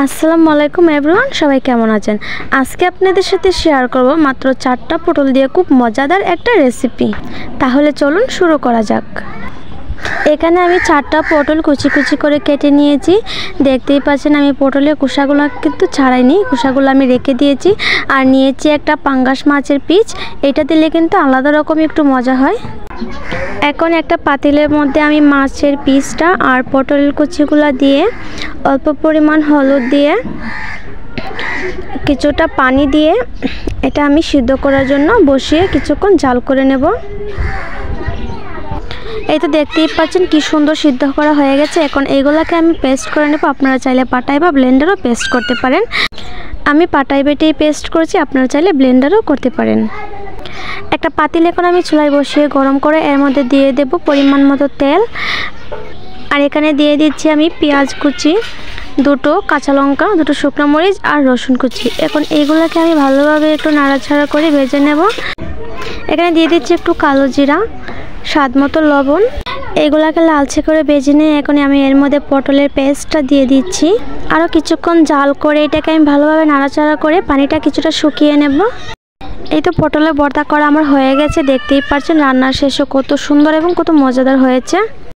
আসসালামু আলাইকুম এভরিওয়ান, সবাই কেমন আছেন? আজকে আপনাদের সাথে শেয়ার করব মাত্র 4টা পটল দিয়ে খুব মজাদার একটা রেসিপি। তাহলে চলুন শুরু করা যাক। এখানে আমি 4টা পটল কুচি কুচি করে কেটে নিয়েছি। দেখতেই পাচ্ছেন আমি পটলের খোসাগুলো কিন্তু ছাড়াইনি, খোসাগুলো আমি রেখে দিয়েছি। আর নিয়েছি একটা পাঙ্গাস মাছের পিস, এটা দিলে কিন্তু আলাদা রকম একটু মজা হয়। এখন একটা পাতিলের মধ্যে আমি মাছের পিসটা আর পটলের কুচিগুলো দিয়ে অল্প পরিমাণ হলুদ দিয়ে কিছুটা পানি দিয়ে এটা আমি সিদ্ধ করার জন্য বসিয়ে কিছুক্ষণ জাল করে নেব। এই তো দেখতেই পাচ্ছেন কি সুন্দর সিদ্ধ করা হয়ে গেছে। এখন এইগুলোকে আমি পেস্ট করে নেব। আপনারা চাইলে পাটায় বা ব্লেন্ডারও পেস্ট করতে পারেন। আমি পাটায় বেটেই পেস্ট করেছি, আপনারা চাইলে ব্লেন্ডারও করতে পারেন। একটা পাতিল এখন আমি চুলায় বসিয়ে গরম করে এর মধ্যে দিয়ে দেব পরিমাণ মতো তেল। আর এখানে দিয়ে দিচ্ছি আমি পেঁয়াজ কুচি, দুটো কাঁচা লঙ্কা, দুটো শুকনো মরিচ আর রসুন কুচি। এখন এইগুলোকে আমি ভালোভাবে একটু নাড়াচাড়া করে ভেজে নেব। এখানে দিয়ে দিচ্ছি একটু কালো জিরা, স্বাদ মতো লবণ। এইগুলাকে লালচে করে ভেজে নিয়ে এখন আমি এর মধ্যে পটলের পেস্টটা দিয়ে দিচ্ছি। আরও কিছুক্ষণ জাল করে এটাকে আমি ভালোভাবে নাড়াচাড়া করে পানিটা কিছুটা শুকিয়ে নেব। এই তো পটলের ভর্তা করা আমার হয়ে গেছে। দেখতেই পাচ্ছেন রান্নার শেষে কত সুন্দর এবং কত মজাদার হয়েছে।